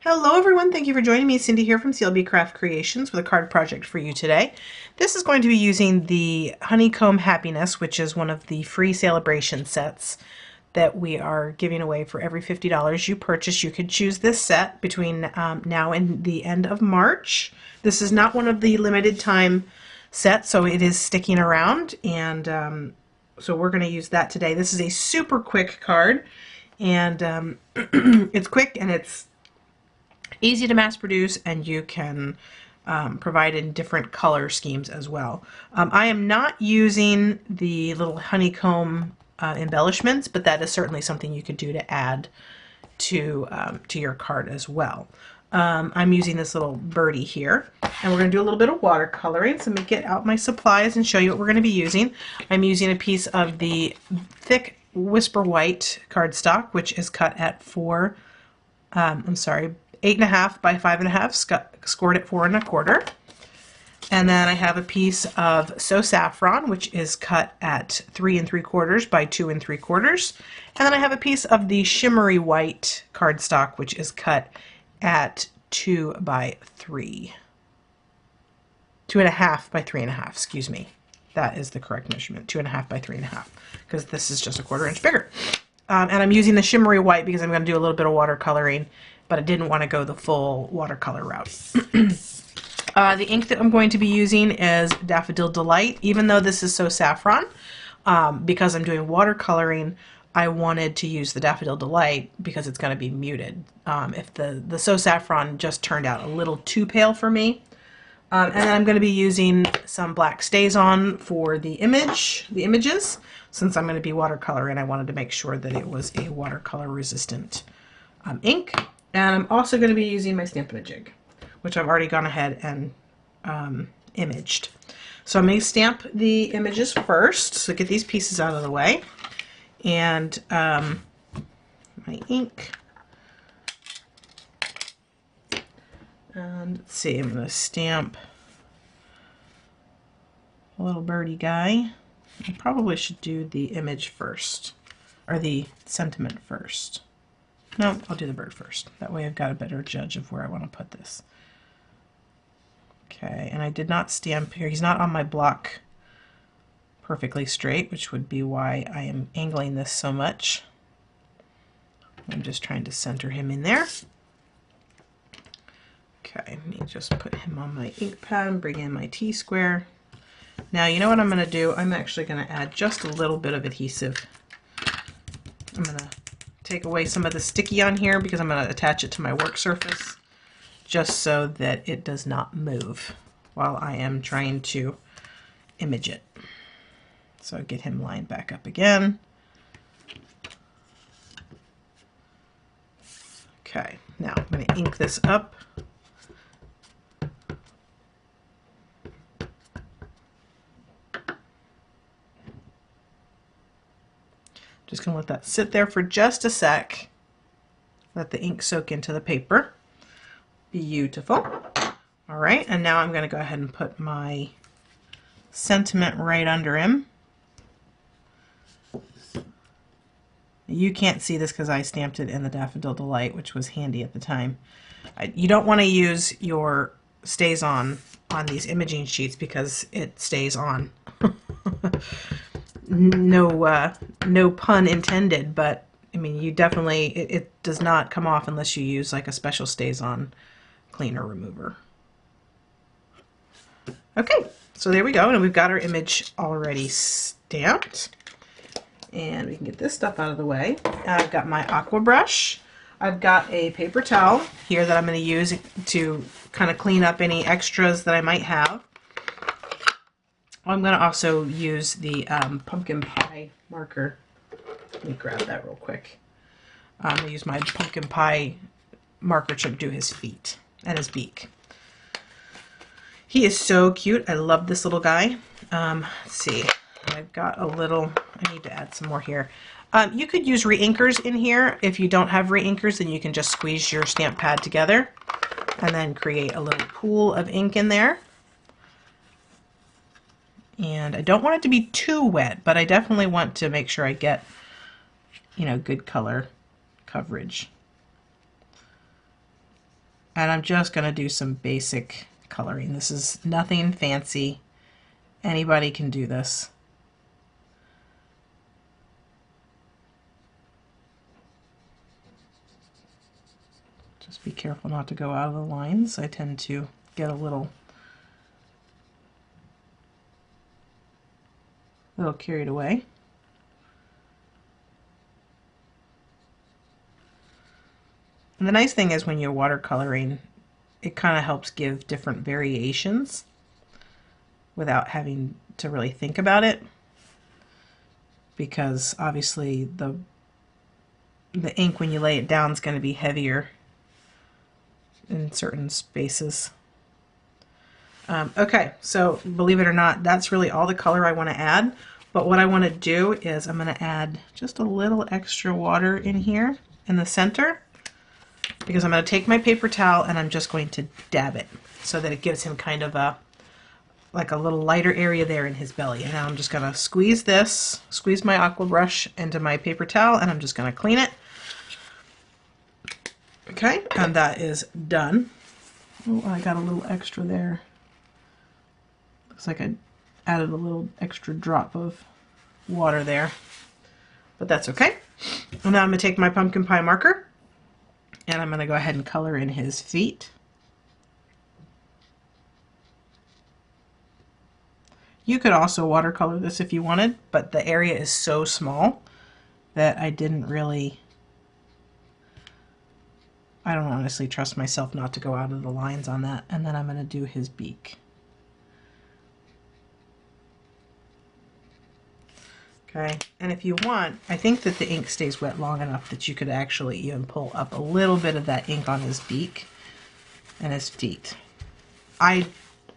Hello everyone, thank you for joining me. Cindy here from CLB Craft Creations with a card project for you today. This is going to be using the Honeycomb Happiness, which is one of the free Saleabration sets that we are giving away for every $50 you purchase. You could choose this set between now and the end of March. This is not one of the limited time sets, so it is sticking around, and so we're going to use that today. This is a super quick card, and it's quick and it's easy to mass produce, and you can provide in different color schemes as well. I am not using the little honeycomb embellishments, but that is certainly something you could do to add to your card as well. I'm using this little birdie here, and we're going to do a little bit of watercoloring. So let me get out my supplies and show you what we're going to be using. I'm using a piece of the thick Whisper White cardstock, which is cut at 8.5 by 5.5, scored at 4 1/4. And then I have a piece of So Saffron, which is cut at 3 3/4 by 2 3/4. And then I have a piece of the Shimmery White cardstock, which is cut at 2 by 3. 2.5 by 3.5, excuse me. That is the correct measurement, 2.5 by 3.5, because this is just a 1/4 inch bigger. And I'm using the Shimmery White because I'm going to do a little bit of watercoloring, but I didn't want to go the full watercolor route. The ink that I'm going to be using is Daffodil Delight. Even though this is So Saffron, because I'm doing watercoloring, I wanted to use the Daffodil Delight because it's going to be muted. If the So Saffron just turned out a little too pale for me. And then I'm going to be using some black StazOn for the images. Since I'm going to be watercoloring, I wanted to make sure that it was a watercolor resistant ink. And I'm also going to be using my Stampin' jig, which I've already gone ahead and imaged. So I'm going to stamp the images first. So get these pieces out of the way. And my ink. And let's see, I'm going to stamp a little birdie guy. I probably should do the image first, or the sentiment first. No, I'll do the bird first. That way I've got a better judge of where I want to put this. Okay, and I did not stamp here. He's not on my block perfectly straight, which would be why I am angling this so much. I'm just trying to center him in there. Okay, let me just put him on my ink pad and bring in my T-square. Now, you know what I'm going to do? I'm actually going to add just a little bit of adhesive. I'm going to take away some of the sticky on here because I'm going to attach it to my work surface just so that it does not move while I am trying to image it. So get him lined back up again. Okay, now I'm going to ink this up. Just going to let that sit there for just a sec. Let the ink soak into the paper. Beautiful. All right, and now I'm going to go ahead and put my sentiment right under him. You can't see this because I stamped it in the Daffodil Delight, which was handy at the time. You don't want to use your StazOn on these imaging sheets because it stays on. No pun intended, but I mean, you definitely, it does not come off unless you use like a special StazOn cleaner remover. Okay, so there we go, and we've got our image already stamped. And we can get this stuff out of the way. I've got my aqua brush. I've got a paper towel here that I'm going to use to kind of clean up any extras that I might have. I'm going to also use the pumpkin pie marker. Let me grab that real quick. I'm going to use my pumpkin pie marker to do his feet and his beak. He is so cute. I love this little guy. Let's see. I've got a little, I need to add some more here. You could use re-inkers in here. If you don't have re-inkers, then you can just squeeze your stamp pad together and then create a little pool of ink in there. And I don't want it to be too wet, but I definitely want to make sure I get, you know, good color coverage. And I'm just going to do some basic coloring. This is nothing fancy. Anybody can do this. Just be careful not to go out of the lines. I tend to get a little carried away. And the nice thing is when you're watercoloring, it kind of helps give different variations without having to really think about it, because obviously the ink when you lay it down is going to be heavier in certain spaces. Okay, so believe it or not, that's really all the color I want to add. But what I want to do is I'm going to add just a little extra water in here in the center, because I'm going to take my paper towel and I'm just going to dab it so that it gives him kind of a like a little lighter area there in his belly. And now I'm just going to squeeze my aqua brush into my paper towel, and I'm just going to clean it. Okay, and that is done. Oh, I got a little extra there. Looks like I added a little extra drop of water there, but that's okay. And now I'm going to take my pumpkin pie marker and I'm going to go ahead and color in his feet. You could also watercolor this if you wanted, but the area is so small that I don't honestly trust myself not to go out of the lines on that. And then I'm going to do his beak. Okay, and if you want, I think that the ink stays wet long enough that you could actually even pull up a little bit of that ink on his beak and his feet. I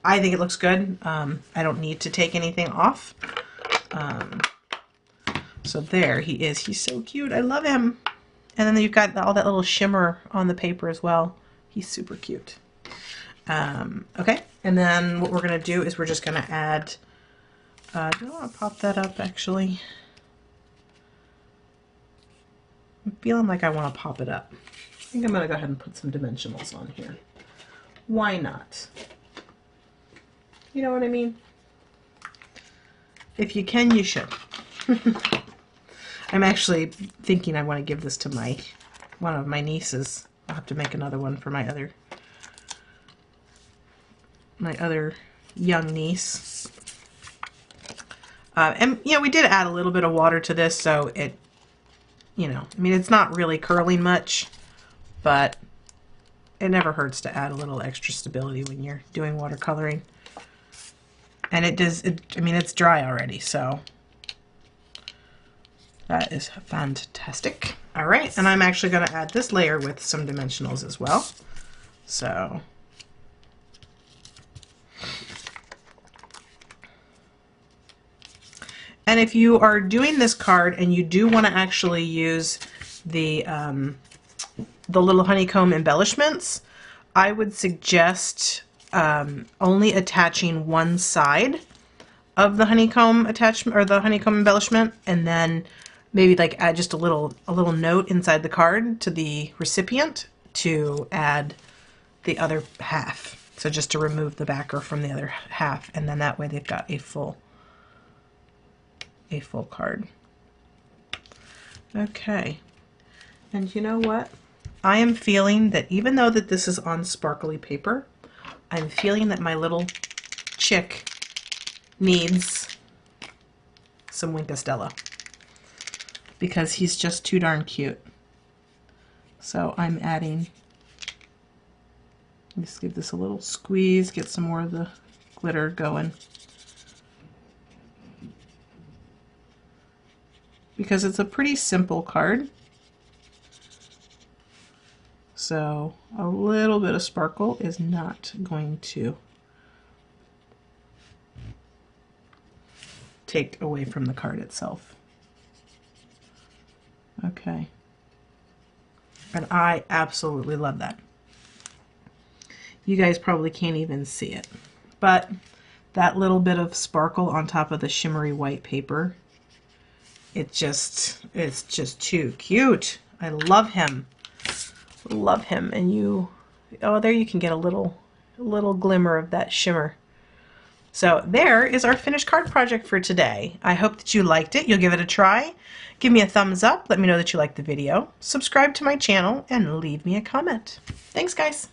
think it looks good. I don't need to take anything off. So there he is. He's so cute. I love him. And then you've got all that little shimmer on the paper as well. He's super cute. Okay, and then what we're going to do is we're just going to add... do I want to pop that up, actually? I'm feeling like I want to pop it up. I think I'm going to go ahead and put some dimensionals on here. Why not? You know what I mean? If you can, you should. I'm actually thinking I want to give this to one of my nieces. I'll have to make another one for my other young niece. And you know, we did add a little bit of water to this, so it, you know, I mean, it's not really curling much, but it never hurts to add a little extra stability when you're doing watercoloring. And I mean, it's dry already, so that is fantastic. All right, and I'm actually going to add this layer with some dimensionals as well. So and if you are doing this card and you do want to actually use the little honeycomb embellishments, I would suggest only attaching one side of the honeycomb attachment or the honeycomb embellishment, and then maybe like add just a little note inside the card to the recipient to add the other half. So just to remove the backer from the other half, and then that way they've got a full card. Okay, and you know what? I am feeling that even though that this is on sparkly paper, I'm feeling that my little chick needs some Winkastella because he's just too darn cute. So I'm adding, just give this a little squeeze, get some more of the glitter going. Because it's a pretty simple card. So a little bit of sparkle is not going to take away from the card itself. Okay. And I absolutely love that. You guys probably can't even see it, but that little bit of sparkle on top of the shimmery white paper, it's just too cute. I love him. Love him. And you Oh, there you can get a little glimmer of that shimmer. So there is our finished card project for today. I hope that you liked it. You'll give it a try. Give me a thumbs up. Let me know that you liked the video. Subscribe to my channel and leave me a comment. Thanks, guys.